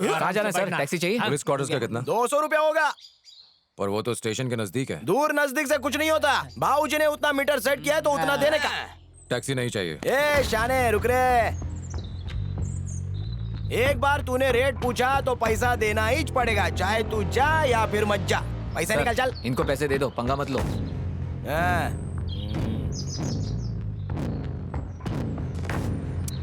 कहाँ जाना है सर? टैक्सी चाहिए? पुलिस क्वार्टर्स का कितना? 200 रुपया होगा। पर वो तो स्टेशन के नजदीक है। दूर नजदीक से कुछ नहीं होता, बाबूजी ने उतना मीटर सेट किया है तो उतना देने का। टैक्सी नहीं चाहिए। ए शाने रुक रे, एक बार तूने रेट पूछा तो पैसा देना ही पड़ेगा, चाहे तू जा या फिर मत जा। पैसा सर, निकाल चल। इनको पैसे दे दो, पंगा मत लो। हाँ।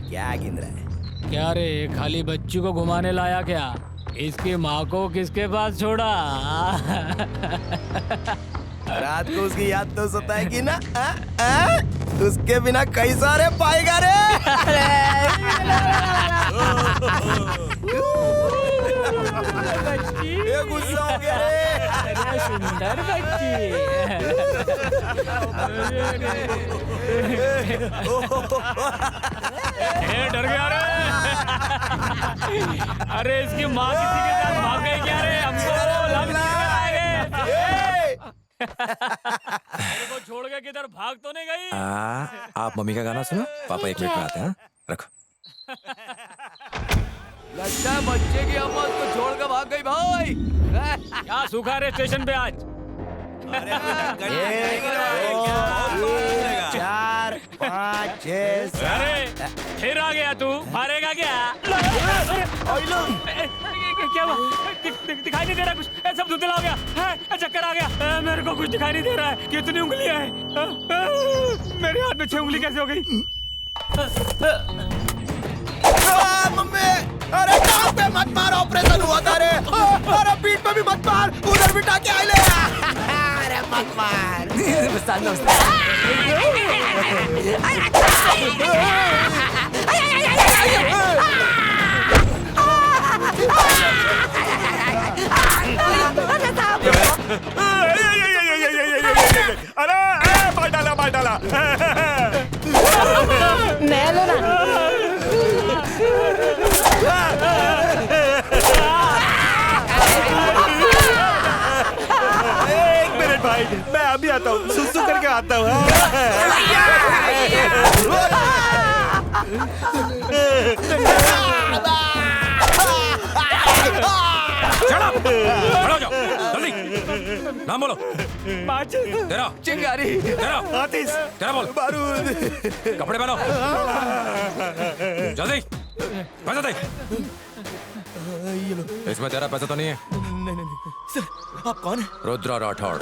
क्या गिन रहा है? क्या रे, खाली बच्ची को घुमाने लाया क्या? इसकी माँ को किसके पास छोड़ा? रात को उसकी याद तो सताएगी ना? उसके बिना कई सारे पाएगा रे। ये गुस्सा हो गया रे। अरे सुंदर बच्ची। डर गया रे। अरे इसकी माँ किसी के साथ भाग गई क्या रे? हमको मेरे को छोड़ के किधर भाग तो नहीं गई? आप मम्मी का गाना सुनो, पापा 1 मिनट में आते हैं। रखो। लगता है बच्चे की अम्मा उसको छोड़ कर भाग गई भाई। क्या सूखा रे स्टेशन पे आज? 4 5 6 अरे फिर आ गया तू, मारेगा क्या? क्या हुआ? दिखाई नहीं दे रहा कुछ, सब धुंधला हो गया है, चक्कर आ गया, मेरे को कुछ दिखाई नहीं दे रहा है। कितनी उंगलियां हैं? मेरे हाथ में 6 उंगली कैसे हो गई? मम्मी, अरे टांग पे मत मार, ऑपरेशन हुआ था रे। अरे पीठ पे भी मत मार, उधर भी टाके आए ले। अरे मत मार। अरे मार डाला। नया लो ना। एक मिनट भाई, मैं अभी आता हूँ, सुसु करके आता हूँ। खड़े हो जाओ, जल्दी। नाम बोलो। तेरा। चिंगारी। तेरा। आतिश। तेरा बोल। बारूद। कपड़े पहनो। जल्दी। पैसा दे। इसमें तेरा पैसा तो नहीं है? नहीं। सर, आप कौन है? Rudra Rathore,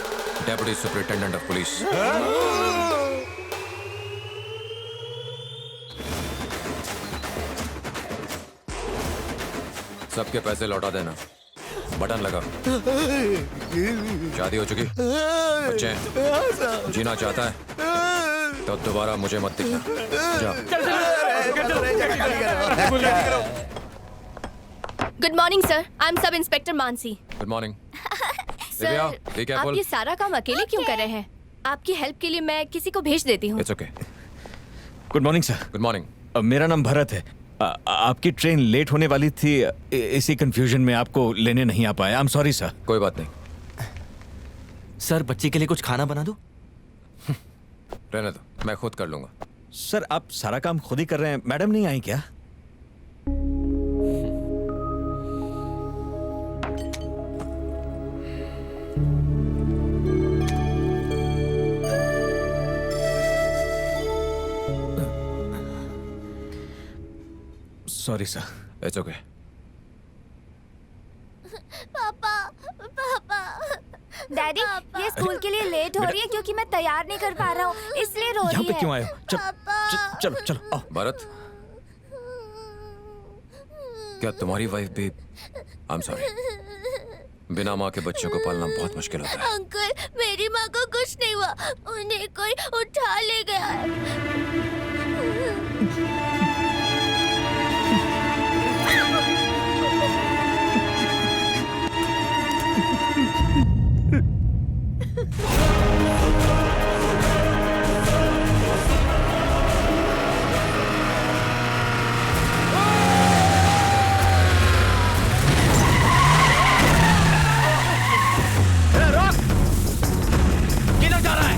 deputy superintendent of police. सबके पैसे लौटा देना। बटन लगा। शादी हो चुकी, बच्चे हैं, जीना चाहता है तो दोबारा मुझे मत दिखना। जा। Good morning sir, I am sub inspector Mansi. Good morning. Sir, आप ये सारा काम अकेले क्यों कर रहे हैं? आपकी हेल्प के लिए मैं किसी को भेज देती हूँ। It's okay. Good morning sir. Good morning. मेरा नाम भरत है। आपकी ट्रेन लेट होने वाली थी, इसी कंफ्यूजन में आपको लेने नहीं आ पाया। I am sorry sir. कोई बात नहीं। सर, बच्चे के लिए कुछ खाना बना दो। रहने दो, मैं खुद कर लूंगा। सर, आप सारा काम खुद ही कर रहे हैं, मैडम नहीं आई क्या? Sorry sir. It's okay. पापा। डैडी, ये स्कूल के लिए लेट हो रही है क्योंकि मैं तैयार नहीं कर पा रहा हूँ, इसलिए रो रही है। यहाँ पे क्यों आए हो? चलो आओ। भरत, क्या तुम्हारी वाइफ भी? I am sorry. बिना माँ के बच्चों को पालना बहुत मुश्किल होता है। अंकल, मेरी माँ को कुछ नहीं हुआ, उन्हें कोई उठा ले गया है। किधर जा रहा है?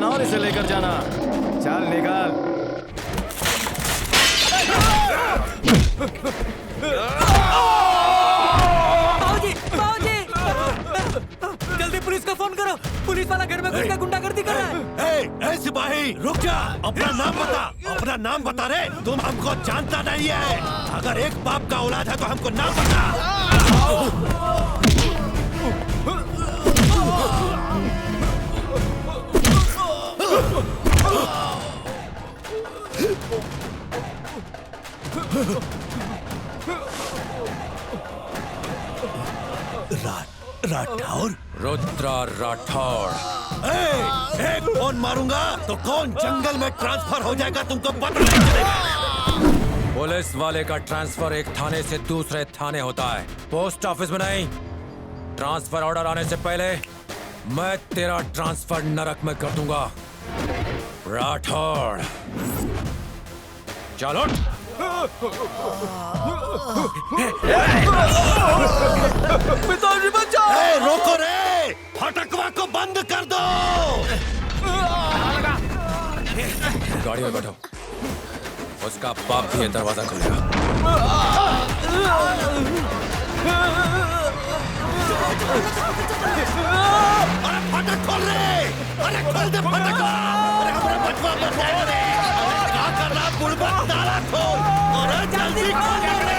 जाना और इसे लेकर जाना। चल निकल। बाबूजी, बाबूजी! जल्दी पुलिस को फोन करो। पुलिस वाला घर में घुस के गुंडागर्दी कर रहा है। ए सिपाही रुक जा, अपना नाम बता, अपना नाम बता रे। तुम हमको जानता नहीं है। अगर एक बाप का औलाद है तो हमको नाम बता। राठौर? रुद्रा राठौड़। एक फोन मारूंगा तो कौन जंगल में ट्रांसफर हो जाएगा तुमको पता नहीं चलेगा। पुलिस वाले का ट्रांसफर एक थाने से दूसरे थाने होता है, पोस्ट ऑफिस में नहीं। ट्रांसफर ऑर्डर आने से पहले मैं तेरा ट्रांसफर नरक में कर दूंगा। राठौड़ चलो। पिताजी बचाओ! रोको रे, फटकवा को बंद कर दो। गाड़ी में बैठो, उसका बाप भी ये दरवाजा खोलेगा। अरे फटक खोल रे, अरे खोल दे फटक। अरे हमारा बचवा मर जाएगा रे। अरे क्या कर रहा बुड़बक, ताला खोल। अरे जल्दी खोल रे।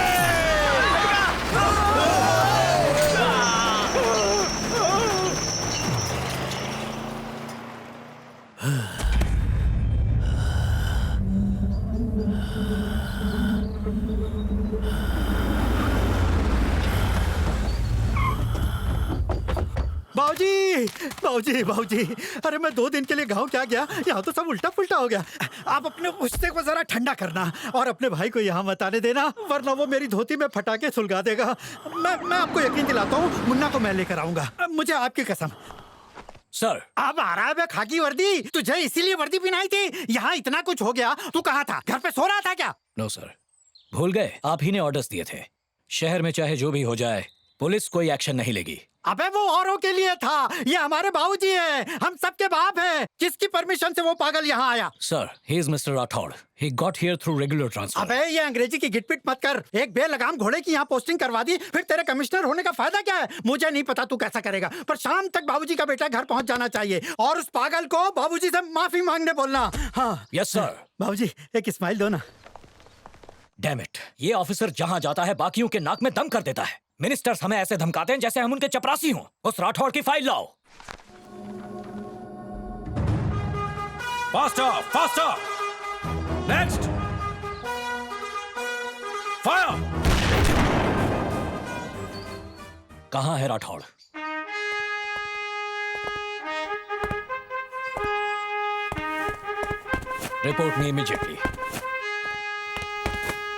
बाबूजी, बाबूजी, बाबूजी, अरे मैं 2 दिन के लिए गांव क्या गया, यहाँ तो सब उल्टा पुल्टा हो गया। आप अपने गुस्से को जरा ठंडा करना और अपने भाई को यहाँ मत आने देना, वरना वो मेरी धोती में फटाके सुलगा देगा। मैं आपको यकीन दिलाता हूँ, मुन्ना को मैं लेकर आऊंगा, मुझे आपकी कसम। सर, अब आ रहा है खाकी वर्दी, तुझे इसीलिए वर्दी पहनाई थी। यहाँ इतना कुछ हो गया, तू कहाँ था? घर पे सो रहा था क्या? नो सर, भूल गए, आप ही ने ऑर्डर्स दिए थे। शहर में चाहे जो भी हो जाए, पुलिस कोई एक्शन नहीं लेगी। अबे वो औरों के लिए था, ये हमारे बाबूजी हैं, हम सबके बाप हैं। किसकी परमिशन से वो पागल यहाँ आया? Sir, he is Mr. Rathore. He got here through regular transfer. अबे ये अंग्रेजी की गिटपिट मत कर। एक बेलगाम घोड़े की यहाँ पोस्टिंग करवा दी, फिर तेरे कमिश्नर होने का फायदा क्या है? मुझे नहीं पता तू कैसा करेगा, पर शाम तक बाबूजी का बेटा घर पहुँच जाना चाहिए और उस पागल को बाबूजी से माफी मांगने बोलना। हाँ Yes sir. बाबूजी एक स्माइल दो ना। Damn it. ये ऑफिसर जहाँ जाता है बाकियों के नाक में दम कर देता है। मिनिस्टर्स हमें ऐसे धमकाते हैं जैसे हम उनके चपरासी हों। उस राठौड़ की फाइल लाओ। Faster, faster. नेक्स्ट। फायर। कहाँ है राठौड़? Report me immediately.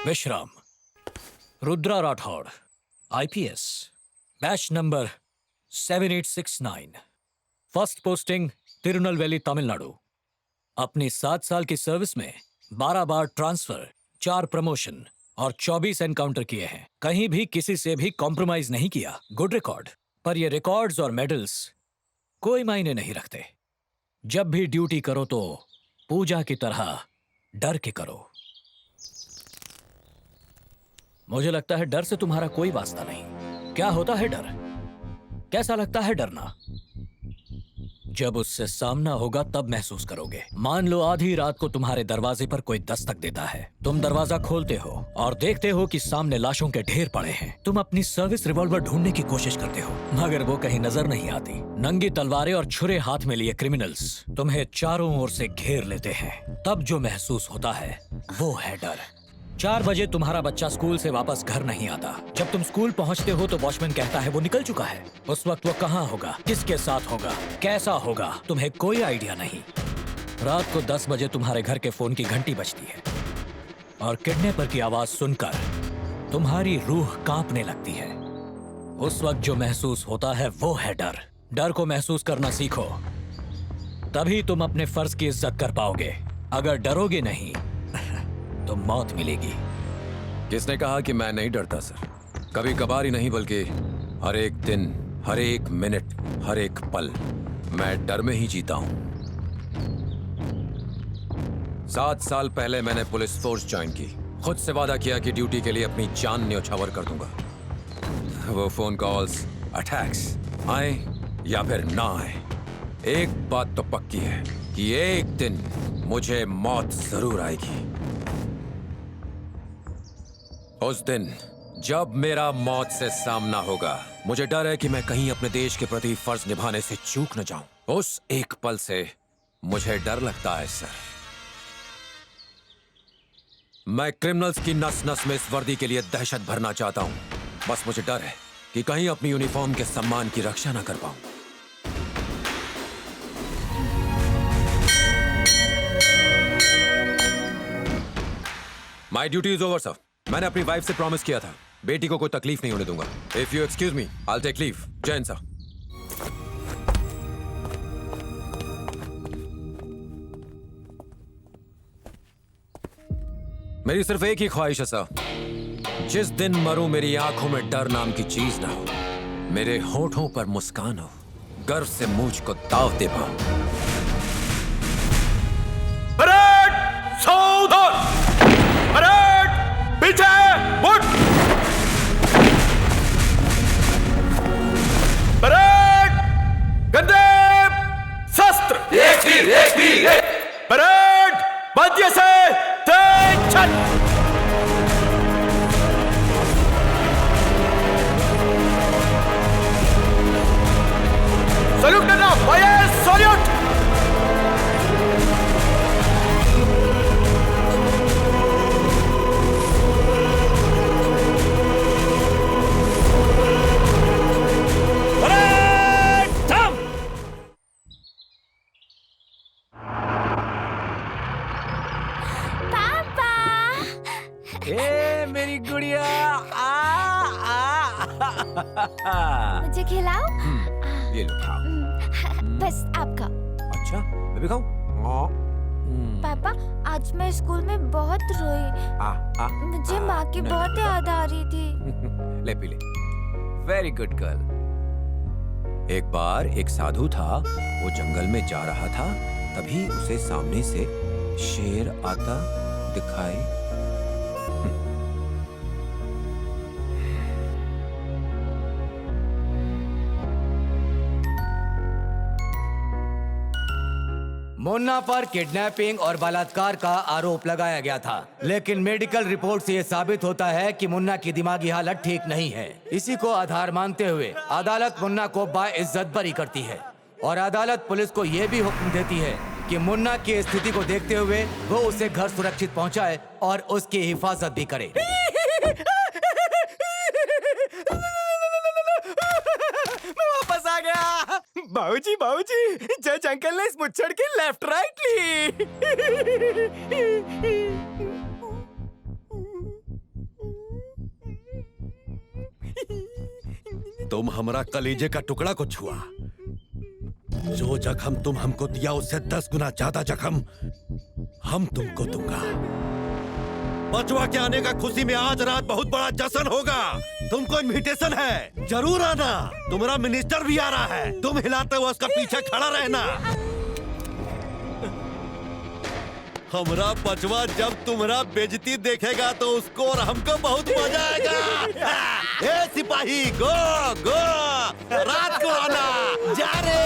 विश्राम, Rudra Rathore, IPS, batch number 7869, first posting Tirunelveli Tamil Nadu. अपनी 7 साल की सर्विस में 12 बार ट्रांसफर, 4 प्रमोशन और 24 एनकाउंटर किए हैं। कहीं भी किसी से भी कॉम्प्रोमाइज नहीं किया। Good record. पर ये रिकॉर्ड्स और मेडल्स कोई मायने नहीं रखते। जब भी ड्यूटी करो तो पूजा की तरह डर के करो। मुझे लगता है डर से तुम्हारा कोई वास्ता नहीं। क्या होता है डर? कैसा लगता है डरना? जब उससे सामना होगा तब महसूस करोगे। मान लो आधी रात को तुम्हारे दरवाजे पर कोई दस्तक देता है। तुम दरवाजा खोलते हो और देखते हो कि सामने लाशों के ढेर पड़े हैं। तुम अपनी सर्विस रिवॉल्वर ढूंढने की कोशिश करते हो, मगर वो कहीं नजर नहीं आती। नंगी तलवारें और छुरे हाथ में लिए क्रिमिनल्स तुम्हें चारों ओर से घेर लेते हैं। तब जो महसूस होता है वो है डर। 4 बजे तुम्हारा बच्चा स्कूल से वापस घर नहीं आता। जब तुम स्कूल पहुंचते हो तो वॉचमैन कहता है वो निकल चुका है। उस वक्त वो कहाँ होगा, किसके साथ होगा, कैसा होगा, तुम्हें कोई आइडिया नहीं। रात को 10 बजे तुम्हारे घर के फोन की घंटी बजती है और किडनैपर की आवाज सुनकर तुम्हारी रूह कांपने लगती है। उस वक्त जो महसूस होता है वो है डर। डर को महसूस करना सीखो, तभी तुम अपने फर्ज की इज्जत कर पाओगे। अगर डरोगे नहीं तो मौत मिलेगी। किसने कहा कि मैं नहीं डरता सर? कभी कभार ही नहीं बल्कि हर एक दिन, हर एक मिनट, हर एक पल मैं डर में ही जीता हूं। 7 साल पहले मैंने पुलिस फोर्स ज्वाइन की। खुद से वादा किया कि ड्यूटी के लिए अपनी जान न्यौछावर कर दूंगा। वो फोन कॉल्स, अटैक्स आए या फिर ना आए, एक बात तो पक्की है कि एक दिन मुझे मौत जरूर आएगी। उस दिन जब मेरा मौत से सामना होगा, मुझे डर है कि मैं कहीं अपने देश के प्रति फर्ज निभाने से चूक न जाऊं। उस एक पल से मुझे डर लगता है सर। मैं क्रिमिनल्स की नस नस में इस वर्दी के लिए दहशत भरना चाहता हूं। बस मुझे डर है कि कहीं अपनी यूनिफॉर्म के सम्मान की रक्षा ना कर पाऊं। My duty is over sir. मैंने अपनी वाइफ से प्रॉमिस किया था, बेटी को कोई तकलीफ नहीं होने दूंगा। If you excuse me, I will take leave. जय हिंद सर। मेरी सिर्फ एक ही ख्वाहिश है सर, जिस दिन मरूं मेरी आंखों में डर नाम की चीज ना हो, मेरे होठों पर मुस्कान हो, गर्व से मुझ को दाव दे पाऊं। परेड सावधान, परेड पीछे मुड़, परेड गंदे शस्त्र, एक तीर, परेड मध्य से तेज छत, सैल्यूट करना, फायर सैल्यूट। ए मेरी गुड़िया, मुझे खिलाओ। ये लो खाओ। बस आपका। अच्छा, मैं भी खाऊं? पापा, आज मैं स्कूल में बहुत रोई। मुझे माँ की बहुत याद आ रही थी। ले पी ले। Very good girl. एक बार एक साधु था, वो जंगल में जा रहा था, तभी उसे सामने से शेर आता दिखाई। मुन्ना पर किडनैपिंग और बलात्कार का आरोप लगाया गया था, लेकिन मेडिकल रिपोर्ट से यह साबित होता है कि मुन्ना की दिमागी हालत ठीक नहीं है। इसी को आधार मानते हुए अदालत मुन्ना को बाइज्जत बरी करती है और अदालत पुलिस को यह भी हुक्म देती है कि मुन्ना की स्थिति को देखते हुए वो उसे घर सुरक्षित पहुंचाए और उसकी हिफाजत भी करे। मैं वापस आ गया। बाबूजी, बाबूजी, जज अंकल ने इस मुच्छड़ की लेफ्ट राइट ली। तुम हमारा कलेजे का टुकड़ा को छुआ। जो जख्म तुम हमको दिया उससे 10 गुना ज्यादा जख्म हम तुमको दूंगा। बचवा के आने का खुशी में आज रात बहुत बड़ा जश्न होगा। तुमको इनविटेशन है, जरूर आना। तुम्हारा मिनिस्टर भी आ रहा है, तुम हिलाते हुए उसका पीछे खड़ा रहना। हमारा बचवा जब तुम्हारा बेइज्जती देखेगा तो उसको और हमको बहुत मजा आएगा। ए सिपाही, गो गो, रात को आना, जा रे।